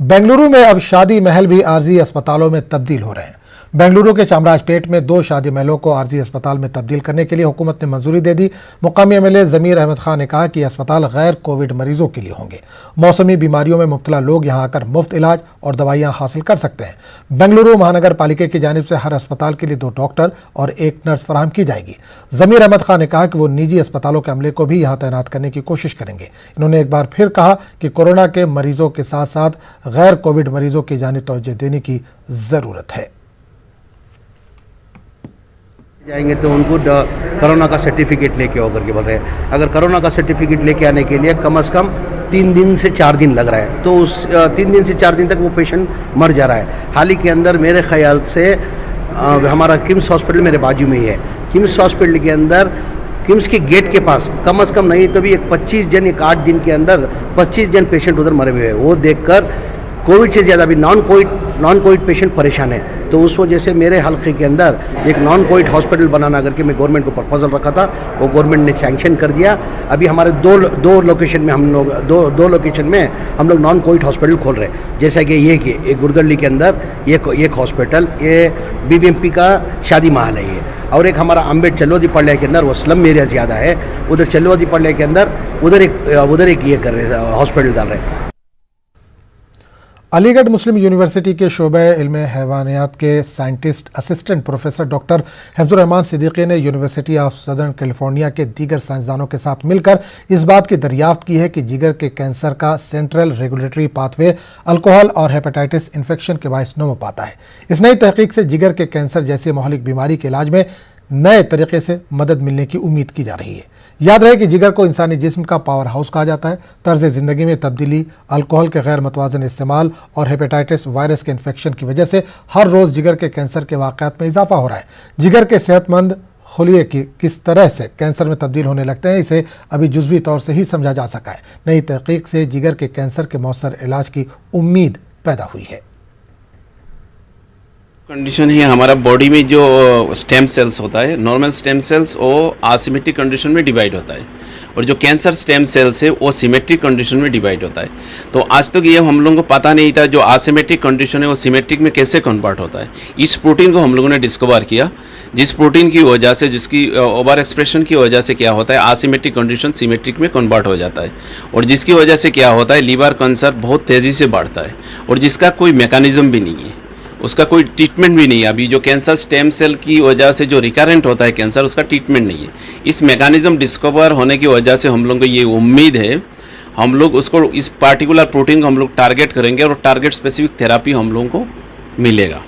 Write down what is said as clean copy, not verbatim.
बेंगलुरु में अब शादी महल भी आरजी अस्पतालों में तब्दील हो रहे हैं। बेंगलुरु के चामराजपेट में 2 शादी महलों को आरजी अस्पताल में तब्दील करने के लिए हुकूमत ने मंजूरी दे दी। मुकामी एमएलए जमीर अहमद खान ने कहा कि अस्पताल गैर कोविड मरीजों के लिए होंगे। मौसमी बीमारियों में मुब्तला लोग यहां आकर मुफ्त इलाज और दवाइयां हासिल कर सकते हैं। बेंगलुरु महानगर पालिका की जानिब से हर अस्पताल के लिए 2 डॉक्टर और 1 नर्स फराहम की जाएगी। जमीर अहमद खान ने कहा कि वो निजी अस्पतालों के अमले को भी यहाँ तैनात करने की कोशिश करेंगे। इन्होंने एक बार फिर कहा कि कोरोना के मरीजों के साथ साथ गैर कोविड मरीजों की जानिब तवज्जो देने की जरूरत है। जाएंगे तो उनको कोरोना का सर्टिफिकेट लेके होकर के बोल रहे हैं। अगर कोरोना का सर्टिफिकेट लेके आने के लिए कम से कम 3 दिन से 4 दिन लग रहा है, तो उस 3 दिन से 4 दिन तक वो पेशेंट मर जा रहा है। हाल ही के अंदर मेरे ख्याल से हमारा किम्स हॉस्पिटल मेरे बाजू में ही है। किम्स हॉस्पिटल के अंदर किम्स के गेट के पास कम से कम नहीं तो भी 25 जन 8 दिन के अंदर 25 जन पेशेंट उधर मरे हुए हैं। वो देखकर कोविड से ज़्यादा भी नॉन कोविड पेशेंट परेशान है। तो उस वजह से मेरे हल्के के अंदर एक नॉन कोविड हॉस्पिटल बनाना करके मैं गवर्नमेंट को प्रपोजल रखा था, वो गवर्नमेंट ने सैंक्शन कर दिया। अभी हमारे दो लोकेशन में हम लोग दो लोकेशन में हम लोग नॉन कोविड हॉस्पिटल खोल रहे हैं। जैसा कि ये गुरदल्ली के अंदर एक हॉस्पिटल, ये बीबीएमपी का शादी महल है ये, और एक हमारा अम्बेड चल्लोदी पड़े के अंदर वो स्लम एरिया ज़्यादा है, उधर चल्लोदी पड़े के अंदर उधर एक ये कर रहे हॉस्पिटल डाल रहे हैं। अलीगढ़ मुस्लिम यूनिवर्सिटी के शोबे इल्म हैवानियात के scientist assistant professor doctor Hifzur Rahman Siddiqui ने यूनिवर्सिटी ऑफ सदर्न कैलिफोर्निया के दीगर साइंसदानों के साथ मिलकर इस बात की दरियाफ्त की है कि जिगर के कैंसर का सेंट्रल रेगुलेटरी पाथवे अल्कोहल और हेपेटाइटिस इन्फेक्शन के बायस नमो पाता है। इस नई तहकीक से जिगर के कैंसर जैसी महलिक बीमारी के इलाज में नए तरीके से मदद मिलने की उम्मीद की जा रही है। याद रहे कि जिगर को इंसानी जिस्म का पावर हाउस कहा जाता है। तर्ज ज़िंदगी में तब्दीली, अल्कोहल के गैर मुतवाज़न इस्तेमाल और हेपेटाइटिस वायरस के इन्फेक्शन की वजह से हर रोज़ जिगर के कैंसर के वाक़यात में इजाफा हो रहा है। जिगर के सेहतमंद खुलिये की किस तरह से कैंसर में तब्दील होने लगते हैं, इसे अभी जुज़वी तौर से ही समझा जा सका है। नई तहकीक से जिगर के कैंसर के मौसर इलाज की उम्मीद पैदा हुई है। कंडीशन है हमारा बॉडी में जो स्टेम सेल्स होता है, नॉर्मल स्टेम सेल्स वो असिमेट्रिक कंडीशन में डिवाइड होता है, और जो कैंसर स्टेम सेल्स है वो सिमेट्रिक कंडीशन में डिवाइड होता है। तो आज तक ये हम लोगों को पता नहीं था जो असिमेट्रिक कंडीशन है वो सिमेट्रिक में कैसे कन्वर्ट होता है। इस प्रोटीन को हम लोगों ने डिस्कवर किया, जिस प्रोटीन की वजह से, जिसकी ओवर एक्सप्रेशन की वजह से क्या होता है, असिमेट्रिक कंडीशन सिमेट्रिक में कन्वर्ट हो जाता है, और जिसकी वजह से क्या होता है, लीवर कैंसर बहुत तेज़ी से बढ़ता है, और जिसका कोई मैकेनिज्म भी नहीं है, उसका कोई ट्रीटमेंट भी नहीं है। अभी जो कैंसर स्टेम सेल की वजह से जो रिकरेंट होता है कैंसर, उसका ट्रीटमेंट नहीं है। इस मैकेनिज्म डिस्कवर होने की वजह से हम लोगों को ये उम्मीद है, हम लोग उसको इस पार्टिकुलर प्रोटीन को हम लोग टारगेट करेंगे और टारगेट स्पेसिफिक थेरापी हम लोगों को मिलेगा।